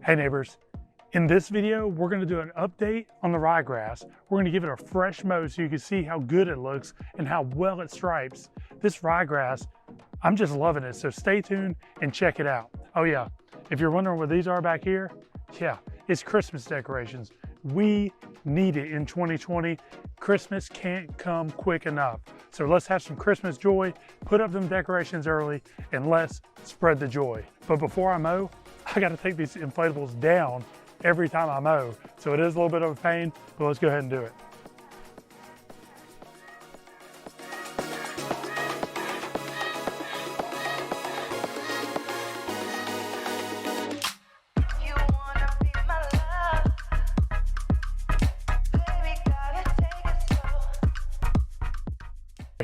Hey neighbors, in this video, we're gonna do an update on the ryegrass. We're gonna give it a fresh mow so you can see how good it looks and how well it stripes. This ryegrass, I'm just loving it, so stay tuned and check it out. Oh yeah, if you're wondering what these are back here, yeah, it's Christmas decorations. We need it in 2020. Christmas can't come quick enough. So let's have some Christmas joy, put up them decorations early, and let's spread the joy. But before I mow, I gotta take these inflatables down every time I mow. So it is a little bit of a pain, but let's go ahead and do it.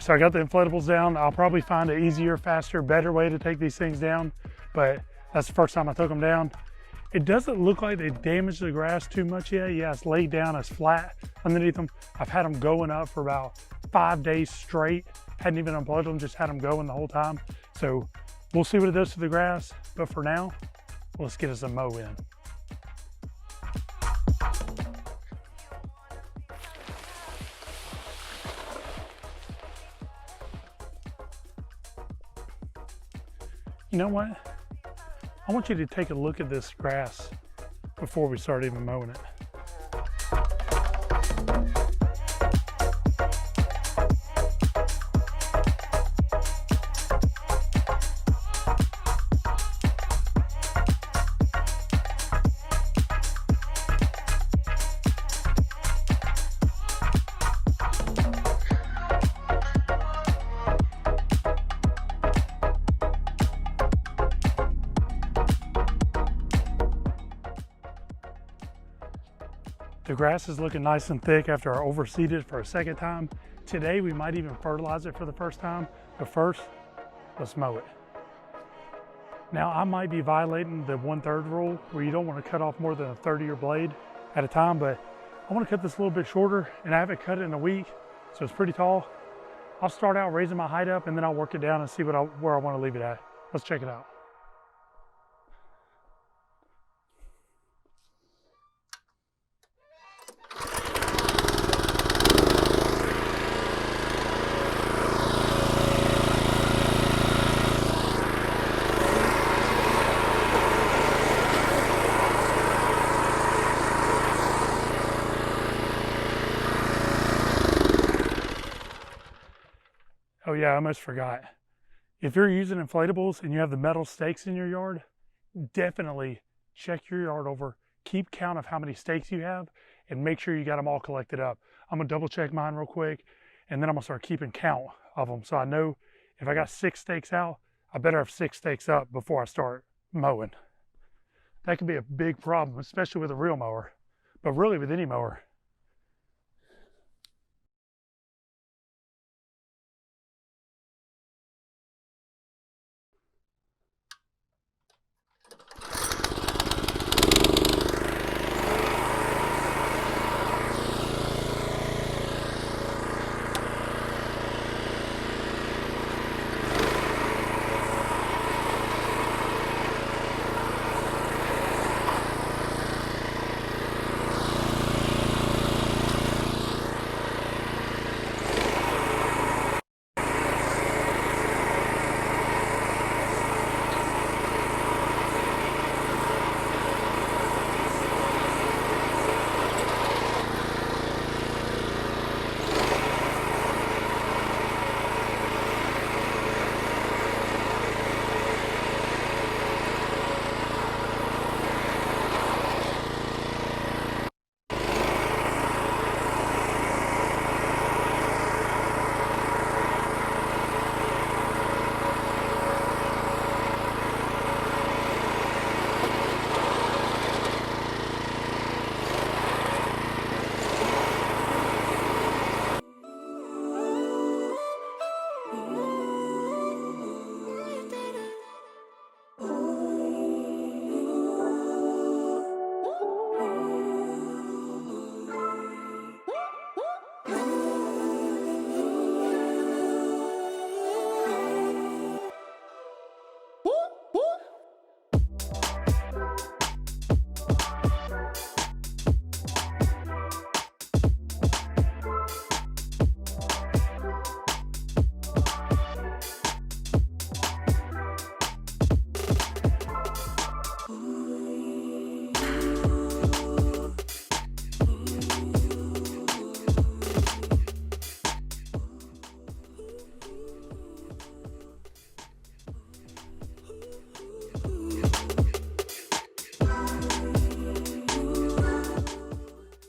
So I got the inflatables down. I'll probably find an easier, faster, better way to take these things down, but that's the first time I took them down. It doesn't look like they damaged the grass too much yet. Yeah, it's laid down, it's flat underneath them. I've had them going up for about 5 days straight. Hadn't even unplugged them, just had them going the whole time. So we'll see what it does to the grass, but for now, let's get us a mow in. You know what? I want you to take a look at this grass before we start even mowing it. The grass is looking nice and thick after I overseeded for a second time. Today we might even fertilize it for the first time, but first, let's mow it. Now I might be violating the 1/3 rule where you don't want to cut off more than a 1/3 of your blade at a time, but I want to cut this a little bit shorter and I haven't cut it in a week, so it's pretty tall. I'll start out raising my height up and then I'll work it down and see where I want to leave it at. Let's check it out. Oh yeah, I almost forgot. If you're using inflatables and you have the metal stakes in your yard, definitely check your yard over, keep count of how many stakes you have, and make sure you got them all collected up. I'm gonna double check mine real quick, and then I'm gonna start keeping count of them. So I know if I got 6 stakes out, I better have 6 stakes up before I start mowing. That can be a big problem, especially with a real mower, but really with any mower.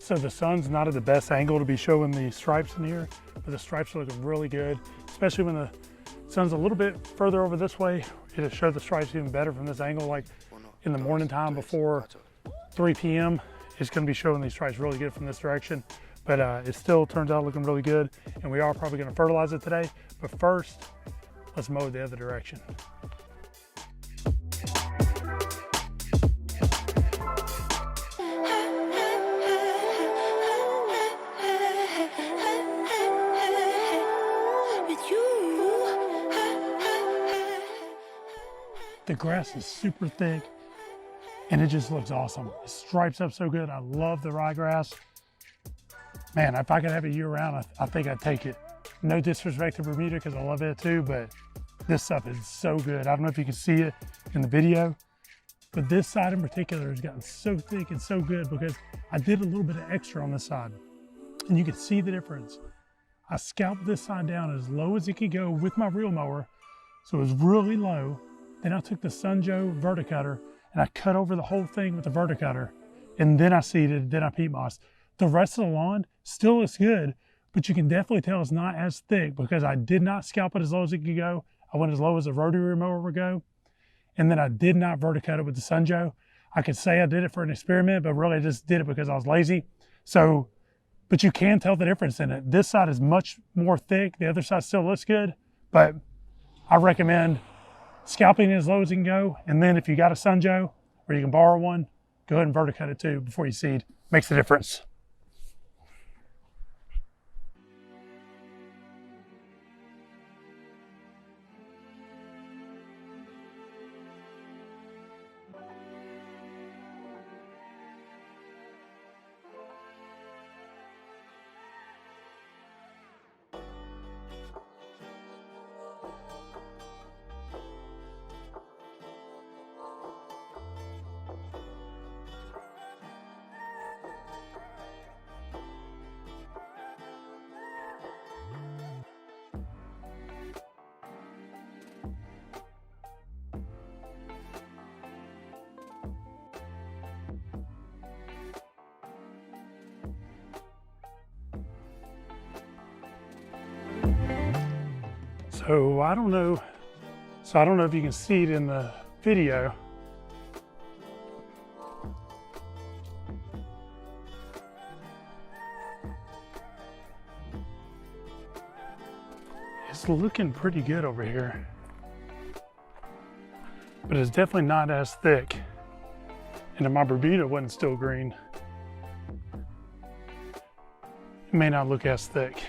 So the sun's not at the best angle to be showing the stripes in here, but the stripes are looking really good, especially when the sun's a little bit further over this way. It'll show the stripes even better from this angle. Like in the morning time before 3 p.m., it's gonna be showing these stripes really good from this direction. But it still turns out looking really good, and we are probably gonna fertilize it today. But first, let's mow it the other direction. The grass is super thick and it just looks awesome. It stripes up so good. I love the ryegrass. Man, if I could have it year round, I think I'd take it. No disrespect to bermuda because I love it too, but this stuff is so good. I don't know if you can see it in the video, but this side in particular has gotten so thick and so good because I did a little bit of extra on this side and you can see the difference. I scalped this side down as low as it could go with my reel mower. So it was really low. Then I took the Sunjoe verticutter and I cut over the whole thing with the verticutter. And then I seeded, then I peat mossed. The rest of the lawn still looks good, but you can definitely tell it's not as thick because I did not scalp it as low as it could go. I went as low as a rotary mower would go. And then I did not verticut it with the Sunjoe. I could say I did it for an experiment, but really I just did it because I was lazy. So, but you can tell the difference in it. This side is much more thick. The other side still looks good, but I recommend scalping it as low as you can go. And then if you got a Sunjoe or you can borrow one, go ahead and verticut it too before you seed. Makes a difference. So I don't know if you can see it in the video. It's looking pretty good over here, but it's definitely not as thick. And if my bermuda wasn't still green, it may not look as thick.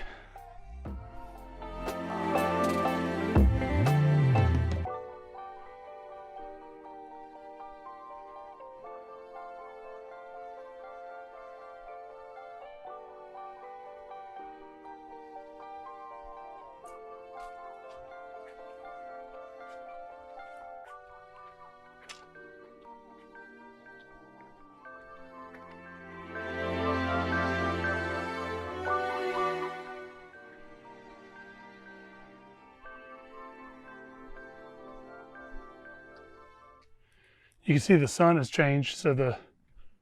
You can see the sun has changed, so the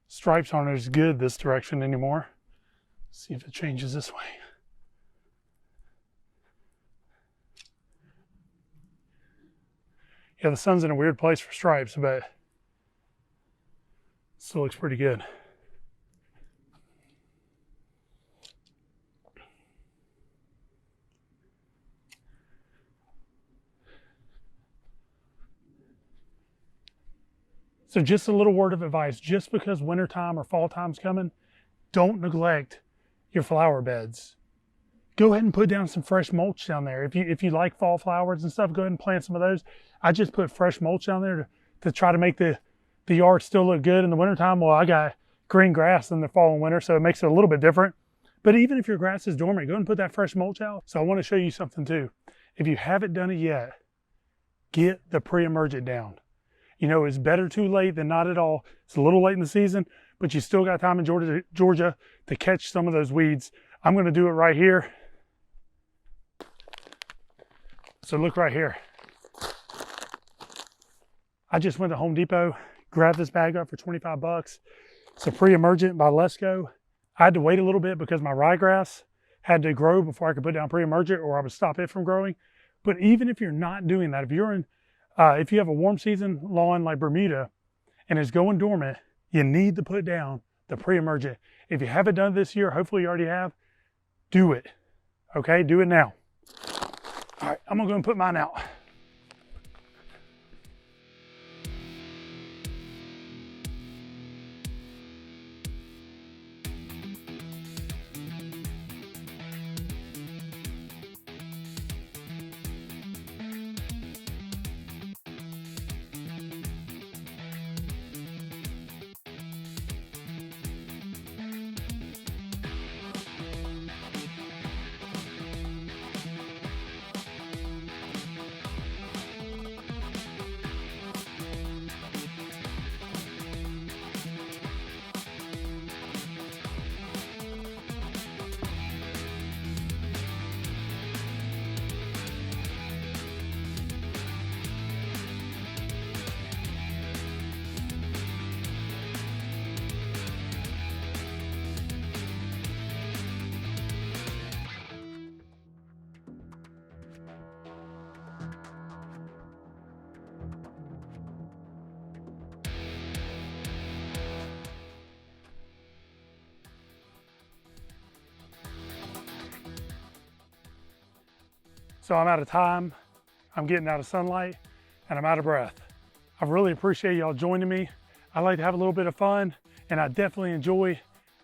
stripes aren't as good this direction anymore. Let's see if it changes this way. Yeah, the sun's in a weird place for stripes, but it still looks pretty good. So just a little word of advice, just because wintertime or fall time's coming, don't neglect your flower beds. Go ahead and put down some fresh mulch down there. If you like fall flowers and stuff, go ahead and plant some of those. I just put fresh mulch down there to try to make the yard still look good in the wintertime. Well, I got green grass in the fall and winter, so it makes it a little bit different. But even if your grass is dormant, go ahead and put that fresh mulch out. So I want to show you something too. If you haven't done it yet, get the pre-emergent down. You know, it's better too late than not at all. It's a little late in the season, but you still got time in Georgia to catch some of those weeds. I'm going to do it right here. So look right here. I just went to Home Depot, grabbed this bag up for 25 bucks. It's a pre-emergent by Let's Go. I had to wait a little bit because my ryegrass had to grow before I could put down pre-emergent, or I would stop it from growing. But even if you're not doing that, if you have a warm season lawn like Bermuda and it's going dormant, you need to put down the pre-emergent. If you haven't done it this year, hopefully you already have, do it. Okay, do it now. All right, I'm gonna go and put mine out. So I'm out of time, I'm getting out of sunlight, and I'm out of breath. I really appreciate y'all joining me. I like to have a little bit of fun, and I definitely enjoy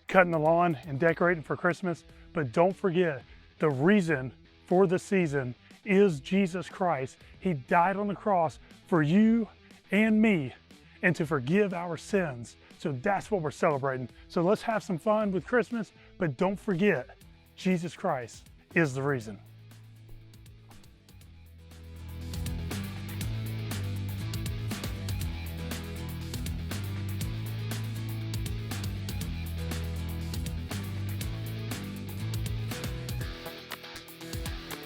cutting the lawn and decorating for Christmas. But don't forget, the reason for the season is Jesus Christ. He died on the cross for you and me, and to forgive our sins. So that's what we're celebrating. So let's have some fun with Christmas, but don't forget, Jesus Christ is the reason.